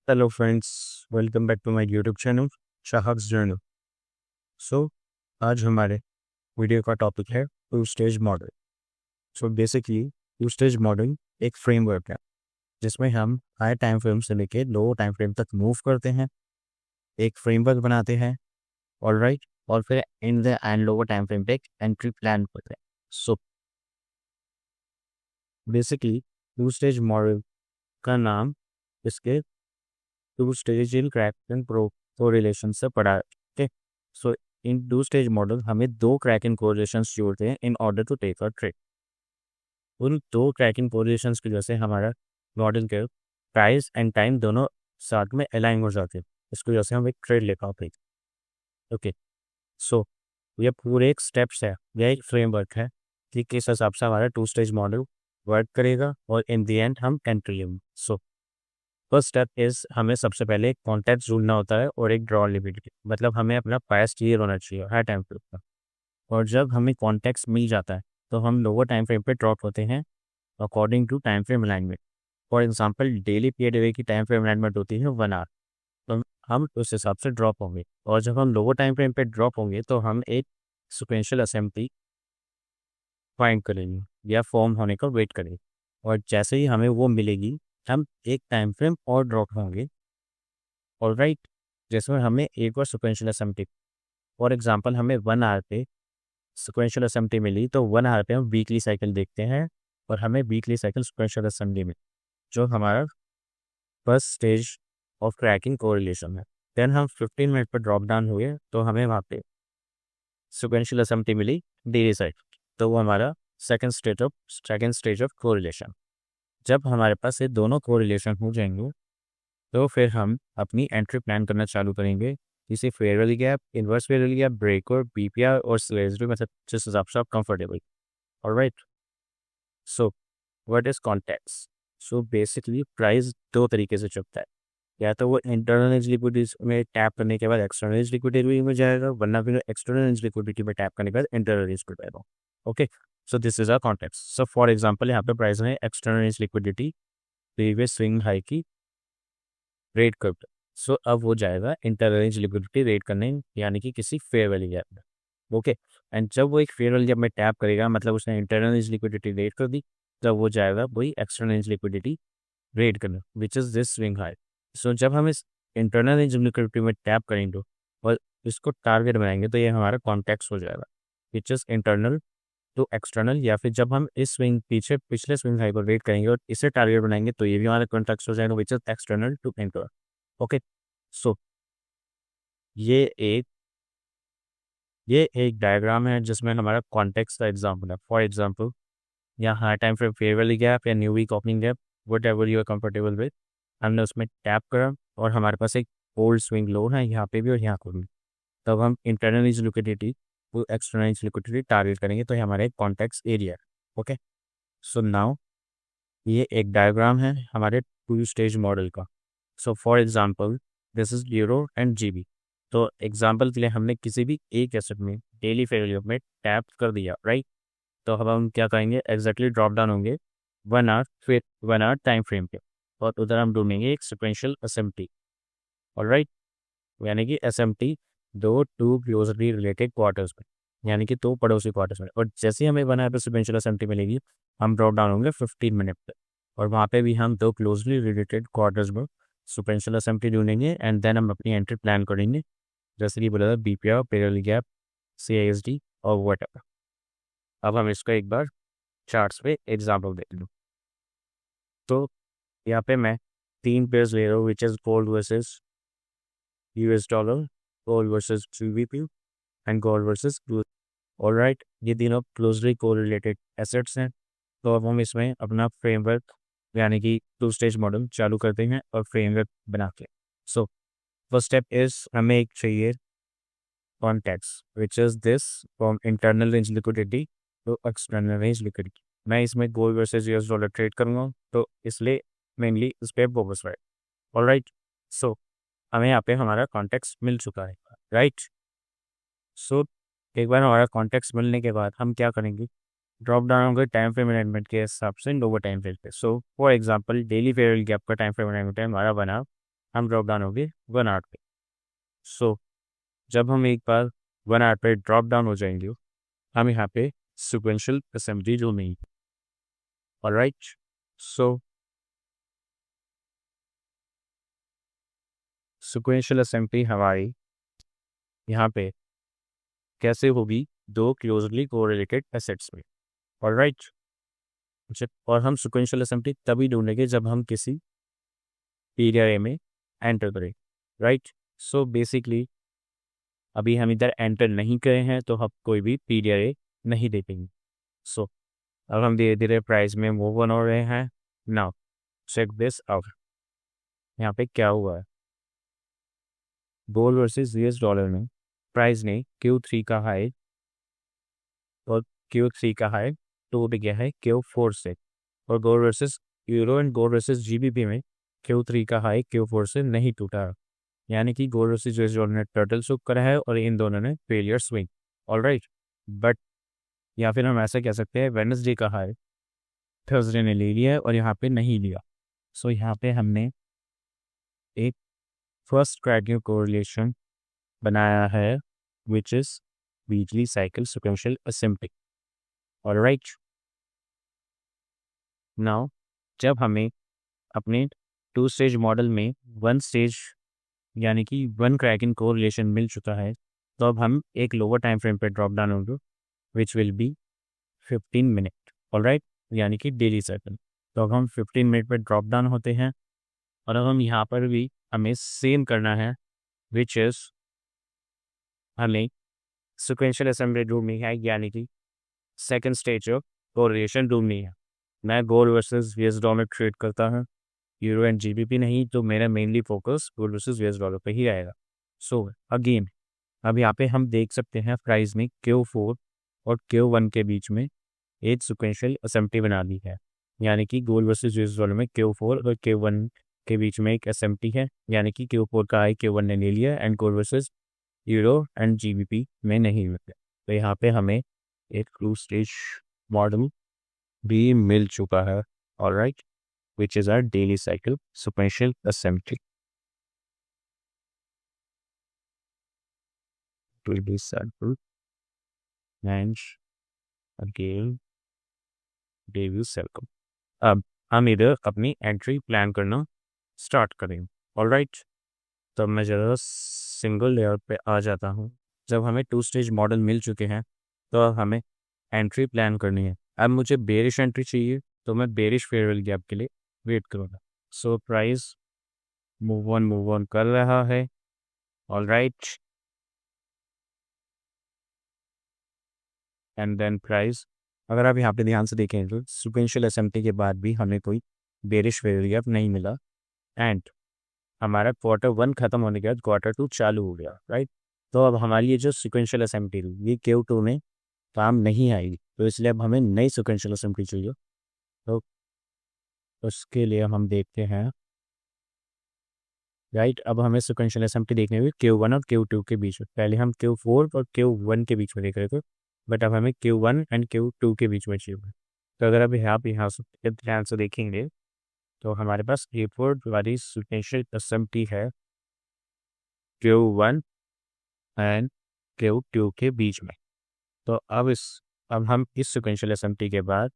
Hello friends, welcome back to my YouTube channel शाहक्स journal. So आज हमारे video का टॉपिक है two stage model. So basically two stage model एक framework है जिसमें हम हाई टाइम फ्रेम से लेके लो टाइम फ्रेम तक मूव करते हैं, एक फ्रेमवर्क बनाते हैं। ऑलराइट, और फिर in the end lower time frame पे एक एंट्री प्लान करते हैं। So basically two stage model का नाम इसके two stage in cracking pro correlation से पड़ा है। ठीक है, so in two stage model हमें दो क्रैकिंग कोरिलेशंस जोड़ते हैं in order to take a trade. उन दो क्रैकिंग कोरिलेशंस की वजह से हमारा मॉडल के प्राइस एंड टाइम दोनों साथ में अलाइन हो जाते हैं। इसकी वजह से हम एक ट्रेड ले पाते हैं। ओके, सो ये पूरे एक स्टेप्स है, यह एक फ्रेमवर्क है कि किस हिसाब से हमारा टू स्टेज मॉडल वर्क करेगा और इन दी एंड हम एंट्री लेंगे। सो फर्स्ट स्टेप इज हमें सबसे पहले एक कॉन्टेक्ट ढूंढना होता है और एक ड्रॉ लिमिट की, मतलब हमें अपना पास क्लियर होना चाहिए हर टाइम फ्रेम पर। और जब हमें कॉन्टेक्ट मिल जाता है तो हम लोअर टाइम फ्रेम पे ड्रॉप होते हैं according to time frame alignment. For example daily period weekly time frame alignment होती है 1 आवर, तो हम उस हिसाब से ड्रॉप होंगे। और जब हम लोअर टाइम फ्रेम पे ड्रॉप होंगे तो हम एक सिक्वेंशियल असेंबली फाइंड करेंगे या फॉर्म होने का वेट करेंगे। और जैसे ही हमें वो मिलेगी हम एक टाइम फ्रेम और ड्रॉप होंगे। ऑलराइट, जिसमें हमें एक और सिक्वेंशियल असेंबली, फॉर एग्जांपल हमें 1 आवर पे सिक्वेंशियल असेंबली मिली तो 1 आवर पे हम वीकली साइकिल देखते हैं और हमें वीकली साइकिल सिक्वेंशियल असेंबली में जो हमारा first stage of cracking correlation है। देन हम 15 मिनट पर ड्रॉप डाउन हुए तो हमें वहाँ पे सिक्वेंशियल असेंबली मिली डेली साइकिल, तो वो हमारा सेकंड स्टेज ऑफ कोरिलेशन। जब हमारे पास ये दोनों कोरिलेशन हो जाएंगे तो फिर हम अपनी एंट्री प्लान करना चालू करेंगे, किसी fair value gap, inverse fair value gap, break और बीपीआर और स्लेजरी, मतलब जिस हिसाब से आप comfortable. Alright, so what is context. So basically price दो तरीके से चुकता है, या तो वो इंटरनल एज लिक्विडिटी में टैप करने के बाद एक्सटर्नल एज लिक्विडिटी में जाएगा, वरना फिर एक्सटर्नल एज लिक्विडिटी में टैप करने के बाद इंटरनल एज पर जाएगा। Okay, so this is a context. So for example यहाँ पे प्राइस में external edge liquidity previous swing high की रेट कर, सो अब वो जाएगा इंटररेंज लिक्विडिटी रेट करने, यानी कि किसी फेयर वैल्यू गैप में। ओके, एंड जब वो एक फेयर वैल्यू गैप में टैप करेगा, मतलब उसने इंटरनल लिक्विडिटी रेट कर दी, तब वो जाएगा वही एक्सटर्नल लिक्विडिटी रेट करने, which is this swing high. So जब हम इस इंटरनल लिक्विडिटी में टैप करेंगे और इसको टारगेट बनाएंगे तो ये हमारा कॉन्टेक्स्ट हो जाएगा, which is internal to external. या फिर जब हम इस स्विंग पिछले स्विंग हाई पर वेट करेंगे और इसे टारगेट बनाएंगे तो ये भी हमारा कॉन्टेक्स्ट हो जाएगा, which is external to internal. Okay, so ये एक ये एक डायग्राम है जिसमें हमारा कॉन्टेक्स्ट का एग्जाम्पल है। फॉर एग्जाम्पल यहाँ high time frame fair value gap या new week opening gap, whatever you are comfortable with, हमने उसमें टैप करा और हमारे पास एक ओल्ड स्विंग लो है यहाँ पे भी और यहाँ पर भी, तब हम इंटरनल लिक्विडिटी वो एक्सटर्नल लिक्विडिटी टारगेट करेंगे, तो ये हमारा एक कॉन्टेक्स्ट एरिया है। ओके, सो नाउ ये एक डायग्राम है हमारे टू स्टेज मॉडल का। सो for example this is euro and GB. तो एग्जांपल के लिए हमने किसी भी एक एसेट में डेली फेयर वैल्यू में टैप कर दिया, राइट। तो अब हम क्या करेंगे, एग्जैक्टली ड्रॉप डाउन होंगे 1 आवर, फिर 1 आवर टाइम फ्रेम पे, और उधर हम ढूंढेंगे एक सिक्वेंशियल एसएमटी। ऑलराइट, यानी कि एसएमटी दो टू क्लोजली रिलेटेड क्वार्टर्स में, यानी कि दो पड़ोसी क्वार्टर्स में। और जैसे ही हमें 1 आवर पे सिक्वेंशियल एसएमटी मिलेगी हम ड्रॉप डाउन होंगे 15 मिनट पे, और वहाँ पे भी हम दो क्लोजली रिलेटेड क्वार्टर्स में सिक्वेंशियल एसएमटी ढूंढेंगे एंड देन हम अपनी एंट्री प्लान करेंगे, जैसे कि बोला था बीपीआर, पेरियल गैप, सीआईएसडी और व्हाटएवर। अब हम इसका एक बार चार्ट्स पे एग्जाम्पल देख लूँ। तो यहाँ पे मैं 3 पेयर्स ले रहा हूँ, which is gold versus US dollar, gold versus GBP and gold versus cruise. Alright, ये तीनों क्लोजली कोरिलेटेड एसेट्स हैं। तो अब हम इसमें अपना फ्रेमवर्क यानी कि टू स्टेज मॉडल चालू करते हैं और फ्रेमवर्क बना के। सो फर्स्ट स्टेप इज हमें एक चाहिए context, which is this from internal range liquidity to external range liquidity. मैं इसमें gold versus US dollar trade करूँगा, तो इसलिए मेनली इस पर फोकस है। ऑलराइट, सो हमें यहाँ पे हमारा कॉन्टेक्स्ट मिल चुका है, राइट। सो एक बार हमारा कॉन्टेक्स्ट मिलने के बाद हम क्या करेंगे, ड्रॉप डाउन होंगे टाइम फ्रेम अलाइनमेंट के हिसाब से लोअर टाइम फ्रेम पे। सो for example daily farewell gap का टाइम फ्रेम अलाइनमेंट है हमारा 1 आवर, हम ड्रॉप डाउन हो गए 1 आवर पे। सो जब हम एक बार 1 आवर पे ड्रॉप डाउन हो जाएंगे, हम यहाँ पे सिक्वेंशियल असेंबली जो नहीं। ऑलराइट, सो सिक्वेंशियल असेंबली हमारी यहाँ पे कैसे होगी, दो क्लोजली कोरिलेटेड एसेट्स में। ऑलराइट, और हम सिक्वेंशियल असेंबली तभी ढूंढेंगे जब हम किसी पीरियड में एंटर करें। राइट, सो बेसिकली अभी हम इधर एंटर नहीं करे हैं तो हम कोई भी पीरियड नहीं दे पाएंगे। सो अब हम धीरे धीरे प्राइस में मूव ऑन हो रहे हैं। नाउ चेक दिस आउट, यहाँ पे क्या हुआ है। गोल्ड वर्सेस यूएस डॉलर में प्राइस ने Q3 का हाई और Q3 का हाई टूट गया है Q4 से, और gold versus euro and gold versus GBP में Q3 का हाई Q4 से नहीं टूटा, यानी कि गोल्ड वर्सेस यूएस डॉलर ने टर्टल सुक करा है और इन दोनों ने फेलियर स्विंग। ऑलराइट, बट या फिर हम ऐसा कह सकते हैं वेडनेसडे का हाई थर्सडे ने ले लिया है और यहाँ पे नहीं लिया। सो यहाँ पे हमने एक फर्स्ट क्राइटेरिया कोरिलेशन बनाया है which is weekly cycle sequential assembly. Alright, now जब हमें अपने 2 स्टेज मॉडल में 1 स्टेज यानी कि 1 क्रैकिंग कोरिलेशन मिल चुका है, तो अब हम एक लोअर टाइम फ्रेम पे ड्रॉप डाउन होंगे which will be 15 minute. Alright, यानी कि डेली साइकिल। तो अब हम 15 मिनट पे ड्रॉप डाउन होते हैं, और अब हम यहाँ पर भी हमें सेम करना है विच इज हमें सिक्वेंशियल असेंबली ढूंढनी है, यानी कि सेकंड स्टेज ऑफ कोरिलेशन ढूंढनी है। मैं gold versus US dollar trade करता हूँ, यूरो एंड जीबीपी नहीं, तो मेरा mainly focus gold versus US dollar पे ही रहेगा। सो अगेन अब यहाँ पे हम देख सकते हैं प्राइस में Q4 और Q1 के बीच में एक सिक्वेंशियल असेंबली बना दी है, यानी कि गोल्ड वर्सेस यूएस डॉलर में Q4 और Q1 के बीच में एक असेंबली है, यानी कि Q4 का हाई Q1 ने ले लिया and gold versus euro and GBP में नहीं मिला। तो यहाँ पे हमें एक 2 स्टेज मॉडल भी मिल चुका है। Alright, which is our daily cycle sequential assembly. Daily cycle and again daily cycle. अब हम इधर अपनी एंट्री प्लान करना स्टार्ट करेंगे। ऑलराइट, तब मैं ज़रा सिंगल लेयर पे आ जाता हूँ। जब हमें 2 स्टेज मॉडल मिल चुके हैं तो अब हमें एंट्री प्लान करनी है। अब मुझे बेरिश एंट्री चाहिए, तो मैं बेरिश फेयरवेल गैप के लिए वेट करूँगा। सो प्राइस मूव ऑन कर रहा है। ऑलराइट, एंड देन प्राइस, अगर आप यहाँ पे ध्यान से देखें तो सिक्वेंशियल असेंबली के बाद भी हमें कोई बेरिश फेयरवेल गैप नहीं मिला, एंड हमारा Q1 खत्म होने के बाद Q2 चालू हो गया। राइट, तो अब हमारी ये जो सिक्वेंशियल असेंबली ये Q2 में काम नहीं आएगी, तो इसलिए अब हमें नई सिक्वेंशियल असेंबली चाहिए। तो उसके लिए हम देखते हैं। राइट, अब हमें सिक्वेंशियल असेंबली देखने हुई Q1 और Q2 के बीच में। पहले हम Q4 और Q1 के बीच में देख रहे थे, बट अब हमें Q1 एंड Q2 के बीच में चाहिए। तो अगर अभी आप यहाँ से ध्यान से देखेंगे तो हमारे पास Q4 वाली सिक्वेंशियल असेंबली है Q1 एंड Q2 के बीच में। तो अब हम इस सिक्वेंशियल असेंबली के बाद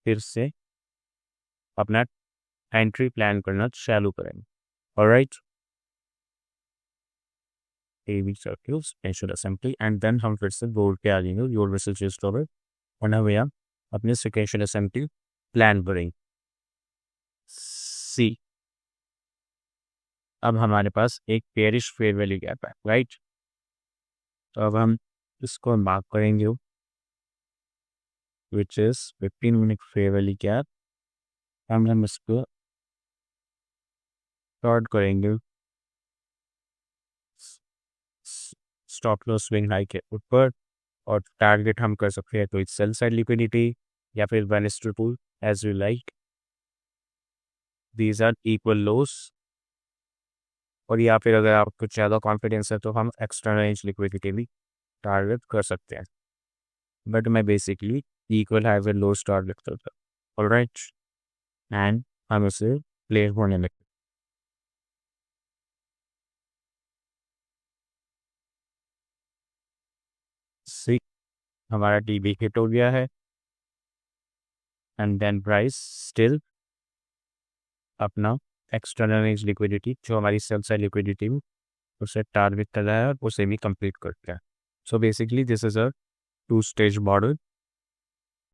फिर से अपना एंट्री प्लान करना चालू करेंगे। Alright, AB circles sequential assembly, and then हम फिर से बोर्ड पे आ जाएंगे योर वर्सेस यूएस डॉलर, और ना भैया अपने सिक्वेंशियल असेंबली प्लान करेंगे। सी, अब हमारे पास एक पेयरिश फेयर वैल्यू गैप है। राइट, तो अब हम इसको मार्क करेंगे which is 15 minute fair value gap. हम इसको स्टार्ट करेंगे स्टॉप लॉस स्विंग हाई के ऊपर, और टारगेट हम कर सकते हैं तो इट्स सेल साइड लिक्विडिटी या फिर वेनिस्टर pool as you like. These are equal lows, और या फिर अगर आपको कुछ ज़्यादा कॉन्फिडेंस है तो हम एक्स्ट्रा रेंज लिक्विडिटी भी टारगेट कर सकते हैं, बट मैं basically equal high with low target करता हूँ। ऑलराइट, एंड हम उसे प्ले होने लगते। सी हमारा टीबी हिट हो गया है, एंड देन प्राइस स्टिल अपना एक्सटर्नल एज लिक्विडिटी जो हमारी सेल साइड लिक्विडिटी उसे टारगेट कर रहा है और उसे भी कंप्लीट करता है. So basically this is a two stage model